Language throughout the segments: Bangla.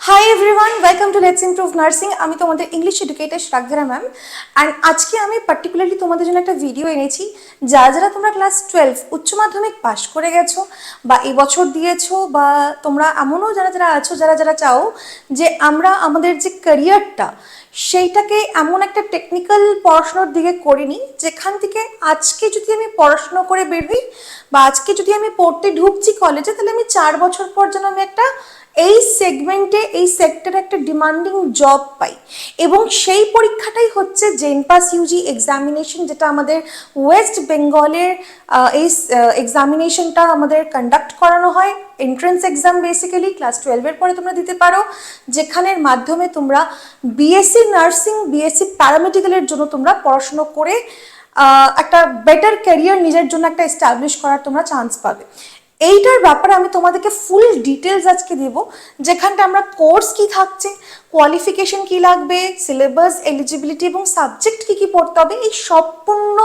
Hi everyone, welcome to let's improve nursing. আমি তোমাদের ইংলিশ এডুকেটর শ্রাগধারা ম্যাম। অ্যান্ড আজকে আমি পার্টিকুলারলি তোমাদের জন্য একটা ভিডিও এনেছি। যারা তোমরা ক্লাস 12 উচ্চ মাধ্যমিক পাশ করে গেছো বা এবছর দিয়েছো, বা তোমরা এমনও যারা আছো যারা চাও যে আমরা আমাদের যে ক্যারিয়ারটা সেইটাকে এমন একটা টেকনিক্যাল পড়াশোনার দিকে করিনি যেখান থেকে আজকে যদি আমি পড়াশোনা করে বেরোই বা আজকে যদি আমি পড়তে ঢুকছি কলেজে, তাহলে আমি 4 বছর পর যেন আমি একটা এই সেগমেন্টে এই সেক্টরে একটা ডিমান্ডিং জব পাই। এবং সেই পরীক্ষাটাই হচ্ছে জেনপাস ইউজি এক্সামিনেশন, যেটা আমাদের ওয়েস্ট বেঙ্গলের এই এক্সামিনেশনটা আমাদের কন্ডাক্ট করানো হয়। এন্ট্রেন্স এক্সাম বেসিক্যালি ক্লাস 12-এর পরে তোমরা দিতে পারো, যেখানের মাধ্যমে তোমরা বিএসসি নার্সিং, বিএসসি প্যারামেডিক্যালের জন্য তোমরা পড়াশুনো করে একটা বেটার ক্যারিয়ার নিজের জন্য একটা এস্টাবলিশ করার তোমরা চান্স পাবে। এইটার ব্যাপারে আমি তোমাদেরকে ফুল ডিটেলস আজকে দেব, যেখানটা আমরা কোর্স কি থাকছে, কোয়ালিফিকেশন কি লাগবে, সিলেবাস, এলিজিবিলিটি এবং সাবজেক্ট কি পড়তে হবে, এই সম্পূর্ণ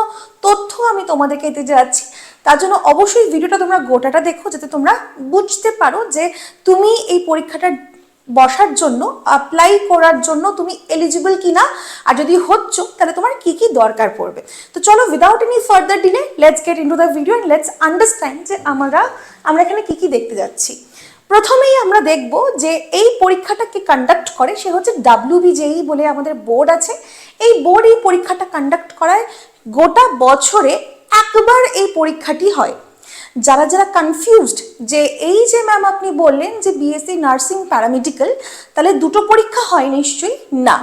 তথ্য আমি তোমাদেরকে দিতে যাচ্ছি। তার জন্য অবশ্যই ভিডিওটা তোমরা গোটাটা দেখো, যাতে তোমরা বুঝতে পারো যে তুমি এই পরীক্ষাটা বসার জন্য, অ্যাপ্লাই করার জন্য তুমি এলিজিবল কিনা, আর যদি হচ্ছ তাহলে তোমার কি কি দরকার পড়বে। তো চলো, without any further delay let's get into the video and let's understand যে আমরা এখানে কি দেখতে যাচ্ছি। প্রথমেই আমরা দেখব যে এই পরীক্ষাটা কে কন্ডাক্ট করে, সে হচ্ছে WBJE বলে আমাদের বোর্ড আছে। এই বোর্ড এই পরীক্ষাটা কন্ডাক্ট করায় গোটা বছরে একবার এই পরীক্ষাটি হয়। যারা কনফিউজড যে এই যে ম্যাম আপনি বললেন যে বিএসসি নার্সিং প্যারামেডিক্যাল, তাহলে দুটো পরীক্ষা হয় নিশ্চয়ই না,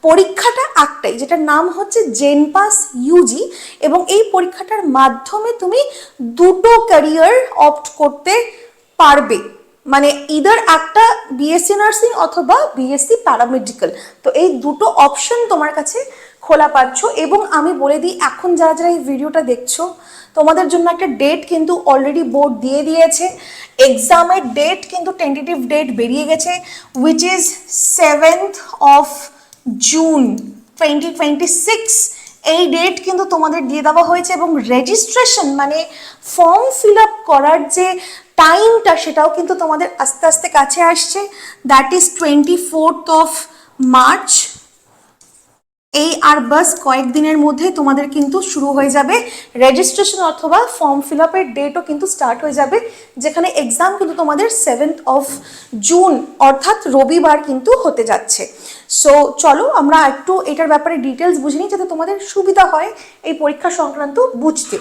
পরীক্ষাটা একটাই, যেটার নাম হচ্ছে জেনপাস ইউজি। এবং এই পরীক্ষাটার মাধ্যমে তুমি দুটো ক্যারিয়ার অপ্ট করতে পারবে, মানে ইদার একটা বিএসসি নার্সিং অথবা বিএসসি প্যারামেডিক্যাল। তো এই দুটো অপশন তোমার কাছে খোলা পাচ্ছ। এবং আমি বলে দিই, এখন যারা এই ভিডিওটা দেখছো, তোমাদের জন্য একটা ডেট কিন্তু অলরেডি বোর্ড দিয়ে দিয়েছে। এক্সামের ডেট কিন্তু টেন্টেটিভ ডেট বেরিয়ে গেছে, which is 7th of June 2026। এই ডেট কিন্তু তোমাদের দিয়ে দেওয়া হয়েছে। এবং রেজিস্ট্রেশন মানে ফর্ম ফিল আপ করার যে টাইমটা, সেটাও কিন্তু তোমাদের আস্তে আস্তে কাছে আসছে। That is 24th of March। এই আর বাস কয়েকদিনের মধ্যে তোমাদের কিন্তু শুরু হয়ে যাবে রেজিস্ট্রেশন, অথবা ফর্ম ফিল আপের ডেটও কিন্তু স্টার্ট হয়ে যাবে, যেখানে এক্সাম কিন্তু তোমাদের 7th of June অর্থাৎ রবিবার কিন্তু হতে যাচ্ছে। সো চলো আমরা একটু এটার ব্যাপারে ডিটেলস বুঝে নিই, যাতে তোমাদের সুবিধা হয় এই পরীক্ষা সংক্রান্ত বুঝতে।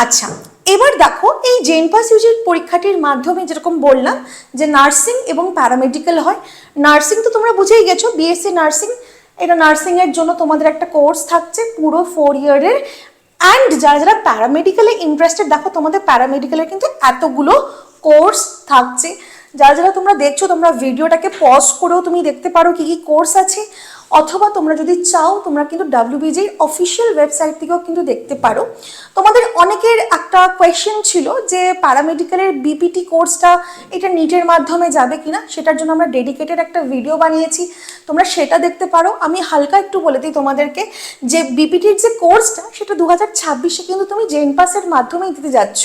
আচ্ছা, এবার দেখো, এই জেনপাস ইউজির পরীক্ষাটির মাধ্যমে যেরকম বললাম যে নার্সিং এবং প্যারামেডিক্যাল হয়। নার্সিং তো তোমরা বুঝেই গেছো, বিএসসি নার্সিং, এটা নার্সিংয়ের জন্য তোমাদের একটা কোর্স থাকছে পুরো 4 ইয়ারের। অ্যান্ড যারা প্যারামেডিক্যালে ইন্টারেস্টেড, দেখো তোমাদের প্যারামেডিক্যালের কিন্তু এতগুলো কোর্স থাকছে। যারা তোমরা দেখছো, তোমরা ভিডিওটাকে পজ করেও তুমি দেখতে পারো কি কি কোর্স আছে, অথবা তোমরা যদি চাও তোমরা কিন্তু WBJE অফিসিয়াল ওয়েবসাইট থেকেও কিন্তু দেখতে পারো। তোমাদের অনেকের একটা কোয়েশ্চেন ছিল যে প্যারামেডিক্যালের বিপিটি কোর্সটা এটা নিটের মাধ্যমে যাবে কিনা, সেটার জন্য আমরা ডেডিকেটেড একটা ভিডিও বানিয়েছি, তোমরা সেটা দেখতে পারো। আমি হালকা একটু বলে দিই তোমাদেরকে যে বিপিটির যে কোর্সটা, সেটা 2026-এ কিন্তু তুমি জেনপাসের মাধ্যমেই দিতে যাচ্ছ।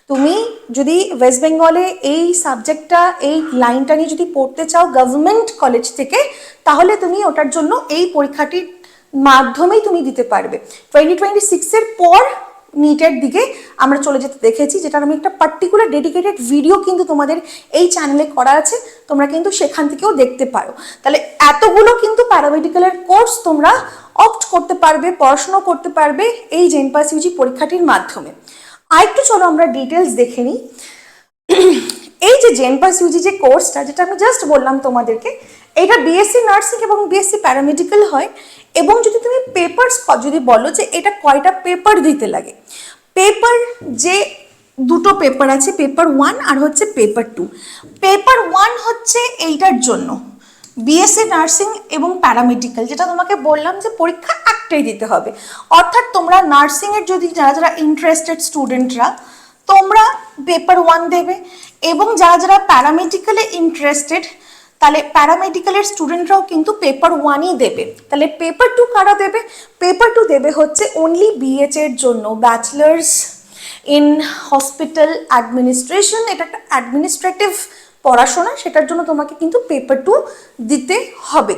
তুমি যদি ওয়েস্ট বেঙ্গলে এই সাবজেক্টটা, এই লাইনটা নিয়ে যদি পড়তে চাও গভর্নমেন্ট কলেজ থেকে, তাহলে তুমি ওটার জন্য এই পরীক্ষাটির মাধ্যমেই তুমি দিতে পারবে। 2026-এর পর নিটের দিকে আমরা চলে যেতে দেখেছি, যেটার আমি একটা পার্টিকুলার ডেডিকেটেড ভিডিও কিন্তু তোমাদের এই চ্যানেলে করা আছে, তোমরা কিন্তু সেখান থেকেও দেখতে পারো। তাহলে এতগুলো কিন্তু প্যারামেডিক্যালের কোর্স তোমরা অপ্ট করতে পারবে, পড়াশোনা করতে পারবে এই জেনপাস ইউজি পরীক্ষাটির মাধ্যমে। আরেকটু চলো আমরা ডিটেলস দেখে নিই। এই যে জেনপাস ইউজি যে কোর্সটা, যেটা আমি জাস্ট বললাম তোমাদেরকে, এটা বিএসসি নার্সিং এবং বিএসসি প্যারামেডিক্যাল হয়। এবং যদি তুমি পেপারস যদি বলো যে এটা কয়টা পেপার দিতে লাগে, পেপার যে দুটো পেপার আছে, পেপার 1 আর হচ্ছে পেপার 2। পেপার 1 হচ্ছে এইটার জন্য বিএসসি নার্সিং এবং প্যারামেডিক্যাল, যেটা তোমাকে বললাম যে পরীক্ষা একটাই দিতে হবে। অর্থাৎ তোমরা নার্সিংয়ের যদি যারা ইন্টারেস্টেড স্টুডেন্টরা, তোমরা পেপার 1 দেবে। এবং যারা প্যারামেডিক্যালে ইন্টারেস্টেড, তাহলে প্যারামেডিক্যালের স্টুডেন্টরাও কিন্তু পেপার 1ই দেবে। তাহলে পেপার 2 কারা দেবে? পেপার 2 দেবে হচ্ছে অনলি BH এর জন্য, ব্যাচেলার্স ইন হসপিটাল অ্যাডমিনিস্ট্রেশন। এটা একটা অ্যাডমিনিস্ট্রেটিভ পড়াশোনা, সেটার জন্য তোমাকে কিন্তু পেপার 2 দিতে হবে।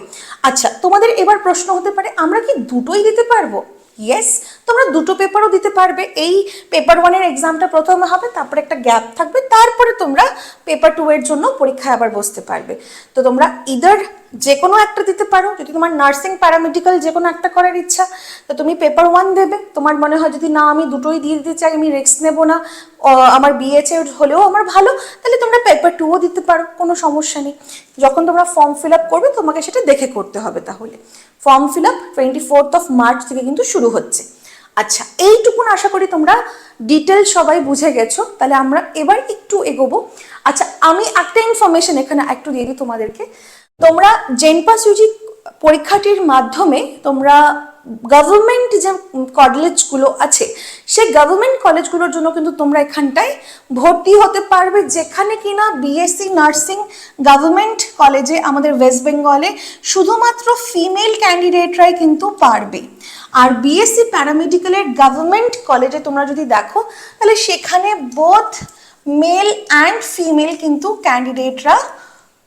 আচ্ছা, তোমাদের এবার প্রশ্ন হতে পারে আমরা কি দুটোই দিতে পারবো? ইয়েস, তোমরা দুটো পেপারও দিতে পারবে। এই পেপার 1 এর এক্সামটা প্রথমে হবে, তারপরে একটা গ্যাপ থাকবে, তারপরে তোমরা পেপার 2 এর জন্য পরীক্ষায় আবার বসতে পারবে। তো তোমরা ইদার যে কোনো একটা দিতে পারো। যদি তোমার নার্সিং প্যারামেডিক্যাল যে কোনো একটা করার ইচ্ছা, তো তুমি পেপার 1 দেবে। তোমার মনে হয় যদি না আমি দুটোই দিয়ে দিতে চাই, আমি রিস্ক নেব না, আমার বিএচএ হলেও আমার ভালো, তাহলে তোমরা পেপার 2ও দিতে পারো, কোনো সমস্যা নেই। যখন তোমরা ফর্ম ফিল আপ করবে তোমাকে সেটা দেখে করতে হবে। তাহলে ফর্ম ফিল আপ 24 মার্চ থেকে কিন্তু শুরু হচ্ছে। আচ্ছা, এইটুকুন আশা করি তোমরা ডিটেল সবাই বুঝে গেছো। তাহলে আমরা এবার একটু এগোবো। আচ্ছা, আমি একটা ইনফরমেশন এখানে একটু দিয়ে দিই তোমাদেরকে। তোমরা জেনপাস ইউজি পরীক্ষাটির মাধ্যমে তোমরা গভর্নমেন্ট যে কলেজগুলো আছে সেই গভর্নমেন্ট কলেজগুলোর জন্য কিন্তু তোমরা এখানটায় ভর্তি হতে পারবে, যেখানে কিনা বিএসসি নার্সিং গভর্নমেন্ট কলেজে আমাদের ওয়েস্ট বেঙ্গলে শুধুমাত্র ফিমেল ক্যান্ডিডেটরাই কিন্তু পারবে। আর বিএসসি প্যারামেডিক্যালের গভর্নমেন্ট কলেজে তোমরা যদি দেখো তাহলে সেখানে বোথ মেল অ্যান্ড ফিমেল কিন্তু ক্যান্ডিডেটরা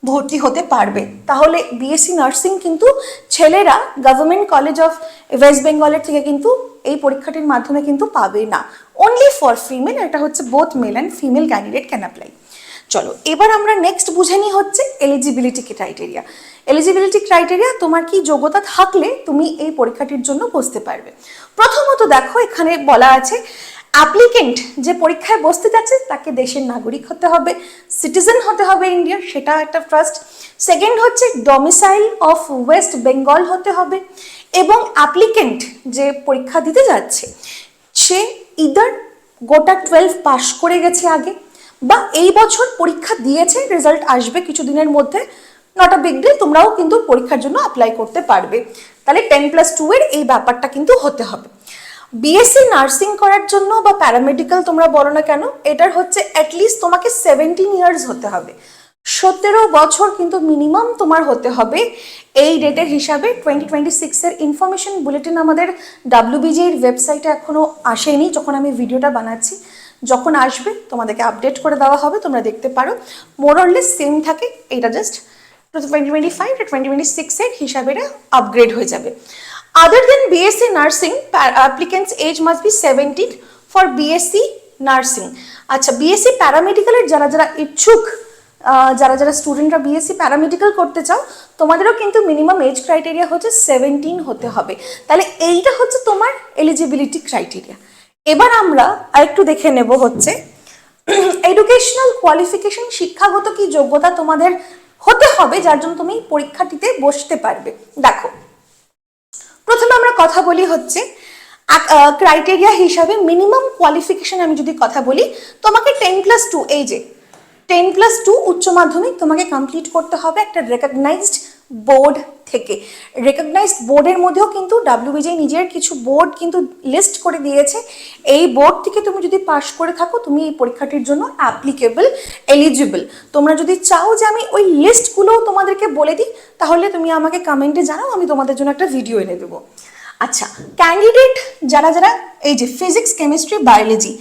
ভর্তি হতে পারবে। তাহলে বিএসসি নার্সিং কিন্তু ছেলেরা গভর্নমেন্ট কলেজ অফ ওয়েস্ট বেঙ্গলের থেকে কিন্তু এই পরীক্ষাটির মাধ্যমে কিন্তু পাবে না, অনলি ফর ফিমেল। এটা হচ্ছে both male and female candidate can apply. চলো এবার আমরা নেক্সট বুঝে নিই হচ্ছে এলিজিবিলিটি ক্রাইটেরিয়া। এলিজিবিলিটি ক্রাইটেরিয়া, তোমার কি যোগ্যতা থাকলে তুমি এই পরীক্ষাটির জন্য বসতে পারবে। প্রথমত দেখো এখানে বলা আছে অ্যাপ্লিকেন্ট যে পরীক্ষায় বসতে যাচ্ছে তাকে দেশের নাগরিক হতে হবে, সিটিজেন হতে হবে ইন্ডিয়ার, সেটা একটা ফার্স্ট। সেকেন্ড হচ্ছে ডোমিসাইল অফ ওয়েস্ট বেঙ্গল হতে হবে, এবং অ্যাপ্লিকেন্ট যে পরীক্ষা দিতে যাচ্ছে সে ইদার গোটা 12 পাস করে গেছে আগে, বা এই বছর পরীক্ষা দিয়েছে, রেজাল্ট আসবে কিছুদিনের মধ্যে, নট আ বিগ ডিল, তোমরাও কিন্তু পরীক্ষার জন্য অ্যাপ্লাই করতে পারবে। তাহলে 10+2 এর এই ব্যাপারটা কিন্তু হতে হবে। বিএসসি নার্সিং করার জন্য বা প্যারামেডিক্যাল তোমরা বলো না কেন, এটার হচ্ছে অ্যাটলিস্ট তোমাকে 17 ইয়ার্স হতে হবে, 17 বছর কিন্তু মিনিমাম তোমার হতে হবে। এই ডেটের হিসাবে 2026 এর ইনফরমেশন বুলেটিন আমাদের WBJ এর ওয়েবসাইটে এখনো আসেনি যখন আমি ভিডিওটা বানাচ্ছি, যখন আসবে তোমাদেরকে আপডেট করে দেওয়া হবে, তোমরা দেখতে পারো। মোরলেস সেম থাকে, এটা জাস্ট 2025 আর 2026 এর হিসাবে আপগ্রেড হয়ে যাবে। Other than BSc Nursing, applicants age must be 17 for BSc Nursing. আচ্ছা, BSc Paramedical এর যারা যারা ইচ্ছুক, যারা স্টুডেন্টরা BSc Paramedical করতে চাও, তোমাদেরও কিন্তু মিনিমাম এজ ক্রাইটেরিয়া হচ্ছে 17 হতে হবে। তাহলে এইটা হচ্ছে তোমার এলিজিবিলিটি ক্রাইটেরিয়া। এবার আমরা আরেকটু দেখে নেব হচ্ছে এডুকেশনাল কোয়ালিফিকেশন, শিক্ষাগত কি যোগ্যতা তোমাদের হতে হবে যার জন্য তুমি পরীক্ষাটিতে বসতে পারবে। দেখো, প্রথমে আমরা কথা বলি হচ্ছে ক্রাইটেরিয়া হিসাবে মিনিমাম কোয়ালিফিকেশন। আমি যদি কথা বলি, তোমাকে 10+2, এই যে 10+2 উচ্চ মাধ্যমিক তোমাকে কমপ্লিট করতে হবে একটা রেকগনাইজড বোর্ড থেকে। রেকগনাইজড বোর্ডের মধ্যেও কিন্তু WBJ নিজের কিছু বোর্ড কিন্তু লিস্ট করে দিয়েছে। এই বোর্ড থেকে তুমি যদি পাশ করে থাকো তুমি এই পরীক্ষাটির জন্য অ্যাপ্লিকেবল, এলিজিবল। তোমরা যদি চাও যে আমি ওই লিস্টগুলো তোমাদেরকে বলে দিই, তাহলে তুমি আমাকে কমেন্টে জানাও, আমি তোমাদের জন্য একটা ভিডিও এনে দেবো। আচ্ছা, ক্যান্ডিডেট যারা যারা এই যে ফিজিক্স, কেমিস্ট্রি, বায়োলজি,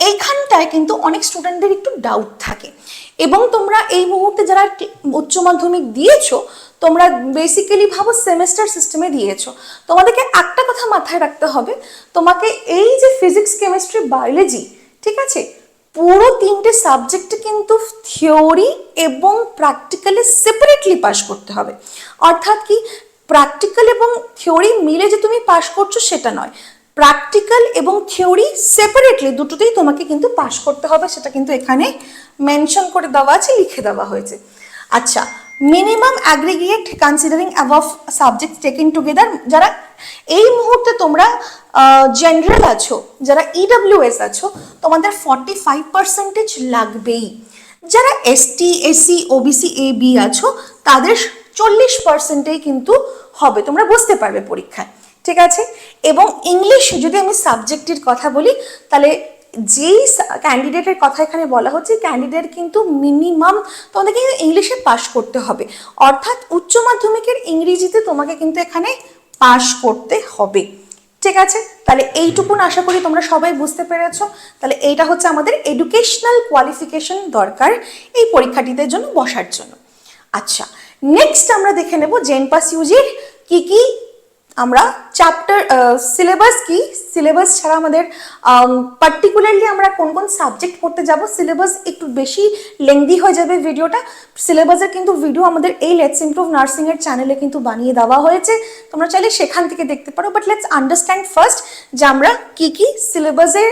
এইখানটায় কিন্তু অনেক স্টুডেন্টদের একটু ডাউট থাকে। এবং তোমরা এই মুহূর্তে যারা উচ্চ মাধ্যমিক দিয়েছো, তোমরা বেসিক্যালি ভাবো সেমেস্টার সিস্টেমে দিয়েছো, তোমাদেরকে একটা কথা মাথায় রাখতে হবে, তোমাকে এই যে ফিজিক্স, কেমিস্ট্রি, বায়োলজি, ঠিক আছে, পুরো 3টে সাবজেক্টে কিন্তু থিওরি এবং প্র্যাকটিক্যালি সেপারেটলি পাস করতে হবে। অর্থাৎ কি, প্র্যাকটিক্যাল এবং থিওরি মিলে যে তুমি পাস করছো সেটা নয়, প্র্যাকটিক্যাল এবং থিওরি সেপারেটলি দুটোতেই তোমাকে কিন্তু পাস করতে হবে, সেটা কিন্তু এখানে মেনশন করে দেওয়া আছে, লিখে দেওয়া হয়েছে। আচ্ছা, minimum aggregate considering above subject taken together, যারা এই মুহূর্তে তোমরা জেনারেল আছো, যারা EWS আছো, তোমাদের 45% লাগবেই। যারা ST, SC, OBC, AB আছো, তাদের 40%এই কিন্তু হবে, তোমরা বুঝতে পারবে পরীক্ষায়, ঠিক আছে। এবং ইংলিশ যদি আমি সাবজেক্টের কথা বলি, তাহলে যেই ক্যান্ডিডেটের কথা এখানে বলা হচ্ছে, ক্যান্ডিডেট কিন্তু মিনিমাম তোমাদেরকে কিন্তু ইংলিশে পাস করতে হবে। অর্থাৎ উচ্চ মাধ্যমিকের ইংরেজিতে তোমাকে কিন্তু এখানে পাস করতে হবে। ঠিক আছে, তাহলে এইটুকুন আশা করি তোমরা সবাই বুঝতে পেরেছো। তাহলে এইটা হচ্ছে আমাদের এডুকেশনাল কোয়ালিফিকেশন দরকার এই পরীক্ষাটিদের জন্য বসার জন্য। আচ্ছা, নেক্সট আমরা দেখে নেব জেনপাস ইউজির কি আমরা চ্যাপ্টার সিলেবাস কি, সিলেবাস ছাড়া আমাদের পার্টিকুলারলি আমরা কোন কোন সাবজেক্ট পড়তে যাব। সিলেবাস একটু বেশি লেন্দি হয়ে যাবে ভিডিওটা, সিলেবাসের কিন্তু ভিডিও আমাদের এই লেটস ইমপ্রুভ নার্সিং এর চ্যানেলে কিন্তু বানিয়ে দেওয়া হয়েছে, তোমরা চাইলে সেখান থেকে দেখতে পারো। বাট লেটস আন্ডারস্ট্যান্ড ফার্স্ট যে আমরা কি সিলেবাসের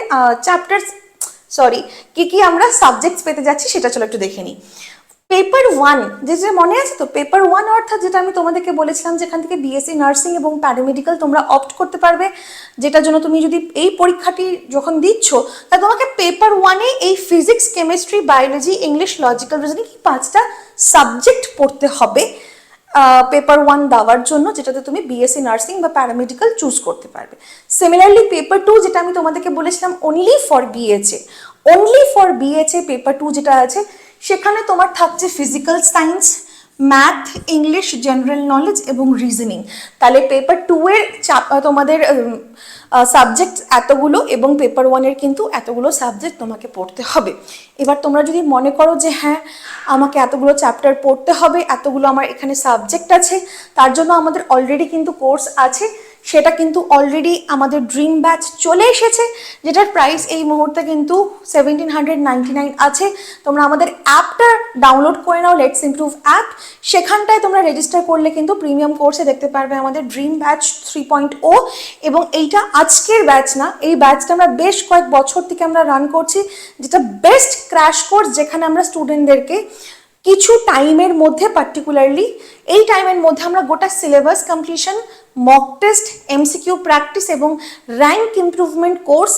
চ্যাপ্টার কি আমরা সাবজেক্টস পেতে যাচ্ছি সেটা চলো একটু দেখে নিই। পেপার 1 যে মনে আছে তো, পেপার 1 অর্থাৎ যেটা আমি তোমাদেরকে বলেছিলাম যেখান থেকে বিএসসি নার্সিং এবং প্যারামেডিক্যাল তোমরা অপ্ট করতে পারবে, যেটার জন্য তুমি যদি এই পরীক্ষাটি যখন দিচ্ছ তা তোমাকে পেপার 1-এ এই physics, chemistry, biology, English, logical reasoning এই 5টা সাবজেক্ট পড়তে হবে পেপার 1 দেওয়ার জন্য, যেটাতে তুমি বিএসসি নার্সিং বা প্যারামেডিক্যাল চুজ করতে পারবে। সিমিলারলি পেপার 2 যেটা আমি তোমাদেরকে বলেছিলাম অনলি ফর বিএচএ পেপার 2 যেটা আছে সেখানে তোমার থাকছে physical science, math, English, general knowledge এবং রিজনিং। তাহলে পেপার 2-এর তোমাদের সাবজেক্ট এতগুলো এবং পেপার 1-এর কিন্তু এতগুলো সাবজেক্ট তোমাকে পড়তে হবে। এবার তোমরা যদি মনে করো যে হ্যাঁ আমাকে এতগুলো চ্যাপ্টার পড়তে হবে, এতগুলো আমার এখানে সাবজেক্ট আছে, তার জন্য আমাদের অলরেডি কিন্তু কোর্স আছে, সেটা কিন্তু অলরেডি আমাদের ড্রিম ব্যাচ চলে এসেছে, যেটার প্রাইস এই মুহূর্তে কিন্তু 1799 আছে। তোমরা আমাদের অ্যাপটা ডাউনলোড করে নাও, লেটস ইমপ্রুভ অ্যাপ, সেখানটায় তোমরা রেজিস্টার করলে কিন্তু প্রিমিয়াম কোর্সে দেখতে পারবে আমাদের ড্রিম ব্যাচ 3.0। এবং এইটা আজকের ব্যাচ না, এই ব্যাচটা আমরা বেশ কয়েক বছর থেকে আমরা রান করছি, যেটা বেস্ট ক্র্যাশ কোর্স, যেখানে আমরা স্টুডেন্টদেরকে কিছু টাইমের মধ্যে, পার্টিকুলারলি এই টাইমের মধ্যে আমরা গোটা syllabus completion, mock test, MCQ practice এবং র্যাঙ্ক ইমপ্রুভমেন্ট কোর্স,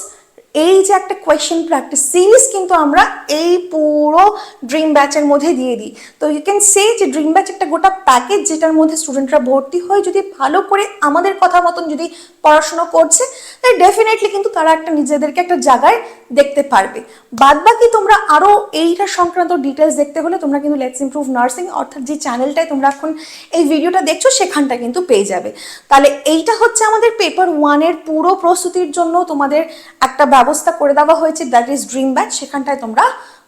এই যে একটা কোয়েশ্চেন প্র্যাকটিস সিরিজ কিন্তু আমরা এই পুরো ড্রিম ব্যাচের মধ্যে দিয়ে দিই। তো ইউ ক্যান সে যে ড্রিম ব্যাচ একটা গোটা প্যাকেজ, যেটার মধ্যে স্টুডেন্টরা ভর্তি হয়ে যদি ভালো করে আমাদের কথা মতন যদি পড়াশোনা করছে, তাই ডেফিনেটলি কিন্তু তারা একটা নিজেদেরকে একটা জায়গায় দেখতে পারবে। বাদ বাকি তোমরা আরও এইটা সংক্রান্ত ডিটেলস দেখতে হলে তোমরা কিন্তু লেটস ইমপ্রুভ নার্সিং অর্থাৎ যে চ্যানেলটায় তোমরা এখন এই ভিডিওটা দেখছো সেখানটা কিন্তু পেয়ে যাবে। তাহলে এইটা হচ্ছে আমাদের পেপার 1-এর পুরো প্রস্তুতির জন্য তোমাদের একটা ব্যবস্থা করে দেওয়া হয়েছে, দ্যাট ইজ ড্রিম ব্যাচ। সেখানটায় তোমরা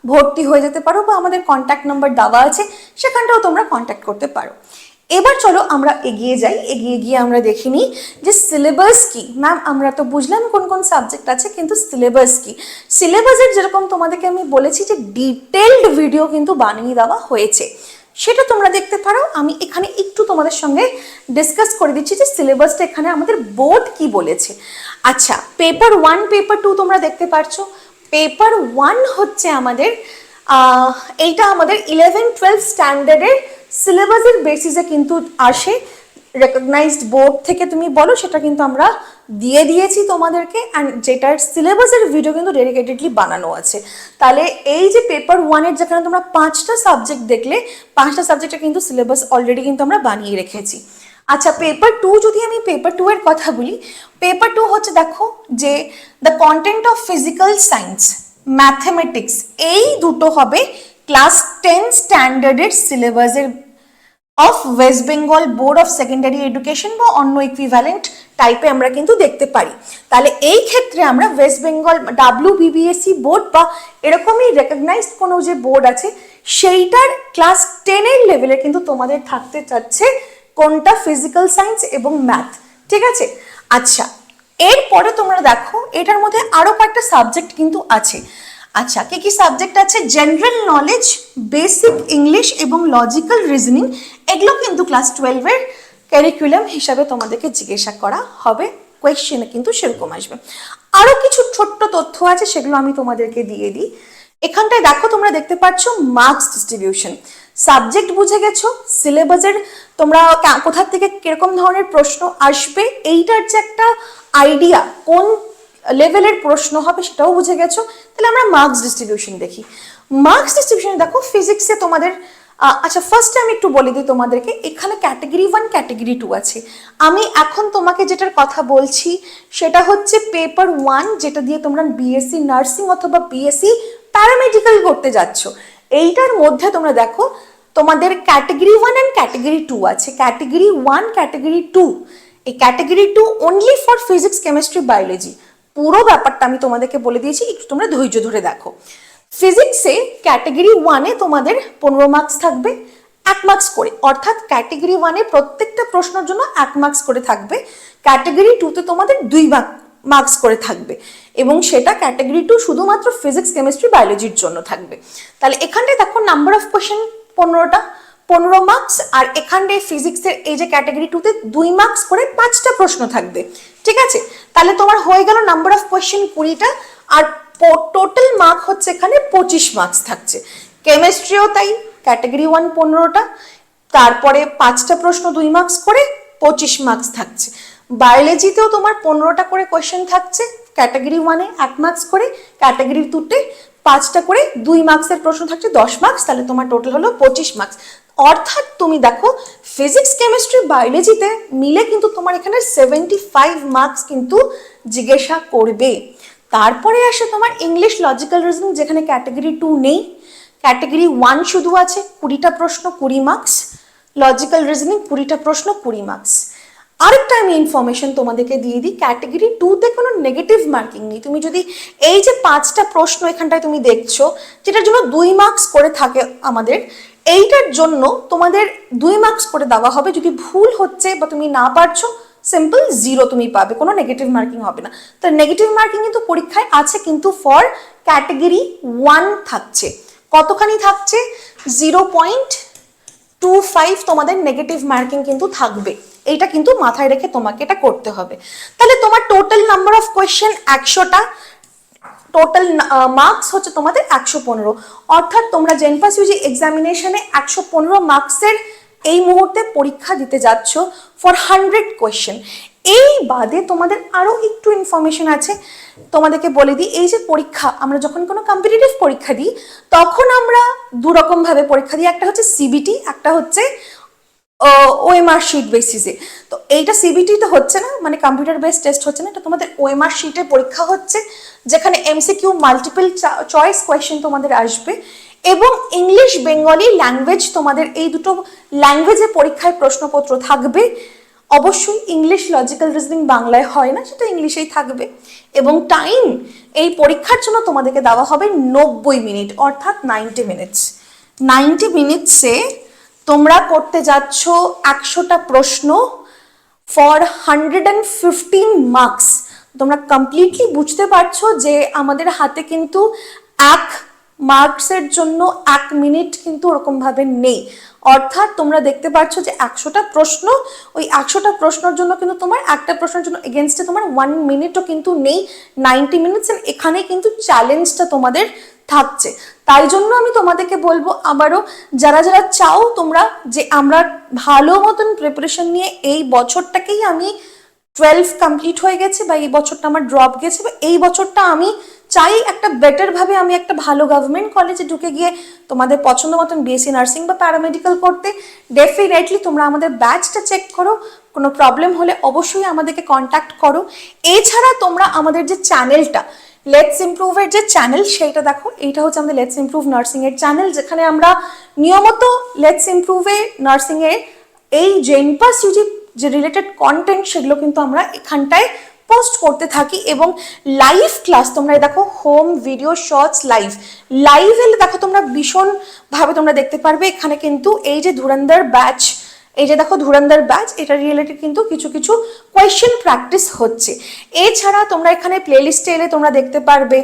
ভর্তি হয়ে যেতে পারো বা আমাদের কন্ট্যাক্ট নাম্বার দেওয়া আছে, সেখানটাও তোমরা কন্ট্যাক্ট করতে পারো। এবার চলো আমরা এগিয়ে যাই, এগিয়ে গিয়ে আমরা দেখে নিই যে সিলেবাস কি। ম্যাম আমরা তো বুঝলাম কোন কোন সাবজেক্ট আছে, কিন্তু সিলেবাস কি? সিলেবাসের যেরকম তোমাদেরকে আমি বলেছি যে ডিটেলড ভিডিও কিন্তু বানিয়ে দেওয়া হয়েছে, সেটা তোমরা দেখতে পারো। আমি এখানে একটু তোমাদের সঙ্গে ডিসকাস করে দিচ্ছি যে সিলেবাসটা এখানে আমাদের বোর্ড কি বলেছে। আচ্ছা, পেপার 1, পেপার 2 তোমরা দেখতে পাচ্ছ। পেপার 1 হচ্ছে আমাদের এইটা আমাদের 11-12 স্ট্যান্ডার্ডের সিলেবাসের বেসিসে কিন্তু আসে, রেকগনাইজড বোর্ড থেকে তুমি বলো, সেটা কিন্তু আমরা দিয়ে দিয়েছি তোমাদেরকে। অ্যান্ড যেটার সিলেবাসের ভিডিও কিন্তু ডেডিকেটেডলি বানানো আছে। তাহলে এই যে পেপার 1-এর যেখানে তোমরা 5টা সাবজেক্ট দেখলে, 5টা সাবজেক্টের কিন্তু সিলেবাস অলরেডি কিন্তু আমরা বানিয়ে রেখেছি। আচ্ছা, পেপার 2 যদি আমি পেপার 2-এর কথা বলি, পেপার 2 হচ্ছে দেখো যে the content of physical science, mathematics, এই দুটো হবে ক্লাস 10 স্ট্যান্ডার্ডের সিলেবাসের of West Bengal board of secondary education বা অন্য ইকুইভ্যালেন্ট টাইপে আমরা কিন্তু দেখতে পারি। তাহলে এই ক্ষেত্রে আমরা ওয়েস্ট বেঙ্গল WBBSE বোর্ড বা এরকমই রেকগনাইজড কোনো যে বোর্ড আছে সেইটার ক্লাস 10-এর লেভেলে কিন্তু তোমাদের থাকতে চাচ্ছে কোনটা, ফিজিক্যাল সায়েন্স এবং ম্যাথ, ঠিক আছে? আচ্ছা, এরপরে তোমরা দেখো এটার মধ্যে আরো কয়েকটা সাবজেক্ট কিন্তু আছে। আচ্ছা, কি কি সাবজেক্ট আছে? জেনারেল নলেজ, বেসিক ইংলিশ এবং লজিক্যাল রিজনিং, এগুলো কিন্তু ক্লাস 12-এর ক্যারিকুলাম হিসাবে তোমাদেরকে জিজ্ঞাসা করা হবে, কোয়েশ্চেনে কিন্তু সেরকম আসবে। আরো কিছু ছোট্ট তথ্য আছে, সেগুলো আমি তোমাদেরকে দিয়ে দিই। এখানটায় দেখো তোমরা দেখতে পাচ্ছ মার্কস ডিস্ট্রিবিউশন। সাবজেক্ট বুঝে গেছো, সিলেবাসের তোমরা কোথা থেকে কিরকম ধরনের প্রশ্ন আসবে এইটার যে একটা আইডিয়া, কোন লেভেলের প্রশ্ন হবে সেটাও বুঝে গেছো। তাহলে আমরা মার্কস ডিস্ট্রিবিউশন দেখি। মার্কস ডিস্ট্রিবিউশন দেখো ফিজিক্সে তোমাদের আচ্ছা ফার্স্টে আমি একটু বলে দিই তোমাদেরকে, এখানে ক্যাটাগরি 1, ক্যাটাগরি 2 আছে। আমি এখন তোমাকে যেটার কথা বলছি সেটা হচ্ছে পেপার 1, যেটা দিয়ে তোমরা বিএসসি নার্সিং অথবা বিএসসি প্যারামেডিক্যাল করতে যাচ্ছ। এইটার মধ্যে তোমরা দেখো তোমাদের ক্যাটাগরি 1 অ্যান্ড ক্যাটাগরি 2 আছে। ক্যাটাগরি 1, ক্যাটাগরি 2 এই category 2 only for physics chemistry biology. পুরো ব্যাপারটা আমি তোমাদেরকে বলে দিয়েছি, একটু তোমরা ধৈর্য ধরে দেখো। ফিজিক্সে ক্যাটাগরি 1-এ তোমাদের 15 মার্কস থাকবে, 1 মার্কস করে, অর্থাৎ ক্যাটাগরি 1-এ প্রত্যেকটা প্রশ্নের জন্য 1 মার্কস করে থাকবে। ক্যাটাগরি 2-তে তোমাদের 2 মার্কস করে থাকবে, এবং সেটা ক্যাটাগরি 2 শুধুমাত্র ফিজিক্স কেমিস্ট্রি বায়োলজির জন্য থাকবে। তাহলে এখানটায় দেখো নাম্বার অফ কোয়েশ্চেন 15টা, 15 মার্কস। আর এখানটায় ফিজিক্সের এই যে ক্যাটাগরি 2-তে 2 মার্কস করে 5টা প্রশ্ন থাকবে, ঠিক আছে? তাহলে তোমার হয়ে গেল নাম্বার অফ কোয়েশ্চেন 20টা, আর টোটাল মার্ক হচ্ছে এখানে 25 মার্কস থাকছে। কেমিস্ট্রিও তাই, ক্যাটাগরি 1 15টা, তারপরে 5টা প্রশ্ন 2 মার্কস করে 25 মার্কস থাকছে। বায়োলজিতেও তোমার 15টা করে কোয়েশ্চেন থাকছে, ক্যাটাগরি 1-এ 1 মার্কস করে, ক্যাটাগরি 2-তে 5টা করে 2 মার্কসের প্রশ্ন থাকছে 10 মার্কস, তাহলে তোমার টোটাল হলো 25 মার্কস। অর্থাৎ তুমি দেখো ফিজিক্স কেমিস্ট্রি বায়োলজিতে মিলে কিন্তু তোমার এখানে 75 মার্কস কিন্তু জিজ্ঞাসা করবে। তারপরে আসে তোমার ইংলিশ লজিক্যাল রিজনিং, যেখানে ক্যাটাগরি 2 নেই, ক্যাটাগরি 1 শুধু আছে, 20টা প্রশ্ন 20 মার্কস, লজিক্যাল রিজনিং 20টা প্রশ্ন 20 মার্কস। আরেকটা আমি ইনফরমেশন তোমাদেরকে দিয়ে দিই, ক্যাটাগরি 2-তে কোনো নেগেটিভ মার্কিং নেই। তুমি যদি এই যে 5টা প্রশ্ন এখানটায় তুমি দেখছো, যেটার জন্য 2 মার্কস করে থাকে আমাদের, এইটার জন্য তোমাদের 2 মার্কস করে দেওয়া হবে। যদি ভুল হচ্ছে বা তুমি না পারছো, সিম্পল 0 তুমি পাবে, কোনো নেগেটিভ মার্কিং হবে না। তো নেগেটিভ মার্কিং কিন্তু পরীক্ষায় আছে, কিন্তু ফর ক্যাটাগরি 1 থাকছে। কতখানি থাকছে? 0.25 তোমাদের নেগেটিভ মার্কিং কিন্তু থাকবে। এইটা কিন্তু মাথায় রেখে তোমাকে এটা করতে হবে। তাহলে তোমার টোটাল নাম্বার অফ কোয়েশ্চেন 100টা, টোটাল মার্কস হচ্ছে তোমাদের 115। অর্থাৎ তোমরা জেনপাস ইউজি এক্সামিনেশনে 115 মার্কসের এই মুহূর্তে পরীক্ষা দিতে যাচ্ছ ফর 100 কোয়েশ্চেন। এই বাদে তোমাদের আরো একটু ইনফরমেশন আছে, তোমাদেরকে বলে দিই। এই যে পরীক্ষা, আমরা যখন কোনো কম্পিটিটিভ পরীক্ষা দিই তখন আমরা দু রকম ভাবে পরীক্ষা দিই, একটা হচ্ছে সিবিটি, একটা হচ্ছে ওএমআর শিট বেসিসে। তো এইটা সিবিটি তো হচ্ছে না, মানে কম্পিউটার বেসড টেস্ট হচ্ছে না, এটা তোমাদের ওএমআর শিটে পরীক্ষা হচ্ছে, যেখানে এমসিকিউ মাল্টিপল চয়েস কোয়েশ্চেন তোমাদের আসবে, এবং ইংলিশ বেঙ্গলি ল্যাঙ্গুয়েজ, তোমাদের এই দুটো ল্যাঙ্গুয়েজে পরীক্ষায় প্রশ্নপত্র থাকবে। অবশ্যই ইংলিশ লজিক্যাল রিজনিং বাংলায় হয় না, সেটা ইংলিশেই থাকবে। এবং টাইম এই পরীক্ষার জন্য তোমাদেরকে দেওয়া হবে 90 মিনিট, অর্থাৎ 90 মিনিটস। 90 মিনিটসে তোমরা করতে যাচ্ছ 100টা প্রশ্ন ফর 115 মার্কস। তোমরা কমপ্লিটলি বুঝতে পারছো যে আমাদের হাতে কিন্তু 1 মার্কসের জন্য 1 মিনিট কিন্তু ওরকম ভাবে নেই। অর্থাৎ তোমরা দেখতে পাচ্ছ যে 100টা প্রশ্ন, ওই 100টা প্রশ্নের জন্য কিন্তু তোমার একটা প্রশ্নের জন্য এগেনস্টে তোমার 1 মিনিটও কিন্তু নেই, 90 মিনিটস। এখানে কিন্তু চ্যালেঞ্জটা তোমাদের থাকছে। তাই জন্য আমি তোমাদেরকে বলবো আবারও, যারা যারা চাও তোমরা যে আমরা ভালো মতন প্রিপারেশন নিয়ে, এই বছরটাকেই আমি 12 কমপ্লিট হয়ে গেছে বা এই বছরটা আমার ড্রপ গেছে, বা এই বছরটা আমি চাই একটা বেটার ভাবে আমি একটা ভালো গভর্নমেন্ট কলেজে ঢুকে গিয়ে তোমাদের পছন্দ মতন বিএসসি নার্সিং বা প্যারামেডিক্যাল করতে। ডেফিনেটলি তোমরা আমাদের ব্যাচটা চেক করো, কোনো প্রবলেম হলে অবশ্যই আমাদেরকে কন্ট্যাক্ট করো। এছাড়া তোমরা আমাদের যে চ্যানেলটা লেটস ইমপ্রুভের যে চ্যানেল, সেইটা দেখো। এইটা হচ্ছে আমাদের লেটস ইমপ্রুভ নার্সিং এর চ্যানেল, যেখানে আমরা নিয়মিত লেটস ইমপ্রুভে নার্সিং এর এই জেনপাস ইউজি যে রিলেটেড কন্টেন্ট, সেগুলো কিন্তু আমরা এখানটায় পোস্ট করতে থাকি। এবং লাইভ ক্লাস তোমরা দেখো, হোম ভিডিও শর্টস লাইভ এলে দেখো তোমরা ভীষণ ভাবে তোমরা দেখতে পারবে। এখানে কিন্তু এই যে ধুরন্ধর ব্যাচ, এই যে দেখো ধুরন্ধর ব্যাচ, এটা রিলেটেড কিন্তু কিছু কিছু কোয়েশ্চেন প্র্যাকটিস হচ্ছে। এছাড়া তোমরা এখানে প্লেলিস্টে এলে তোমরা দেখতে পারবে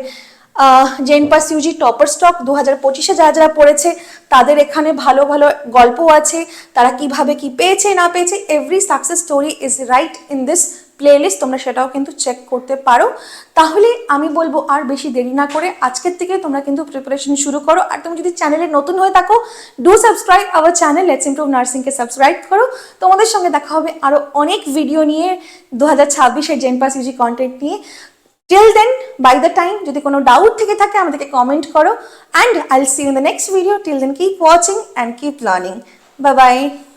জেনপাস ইউজি টপার স্টক 2025-এ যারা যারা পড়েছে তাদের এখানে ভালো ভালো গল্প আছে, তারা কিভাবে কি পেয়েছে না পেয়েছে। Every success story is right in this playlist, তোমরা সেটাও কিন্তু চেক করতে পারো। তাহলে আমি বলবো আর বেশি দেরি না করে আজকের থেকে তোমরা কিন্তু প্রিপারেশন শুরু করো। আর তুমি যদি চ্যানেলে নতুন হয়ে থাকো, do subscribe our channel let's improve নার্সিংকে সাবস্ক্রাইব করো। তোমাদের সঙ্গে দেখা হবে আরো অনেক ভিডিও নিয়ে 2026-এর জেনপাস ইউজি কন্টেন্ট নিয়ে। Till then, by the time, যদি কোনো ডাউট থেকে থাকে আমাদেরকে কমেন্ট করো, and I'll see you in the next video. Till then, keep watching and keep learning. Bye bye.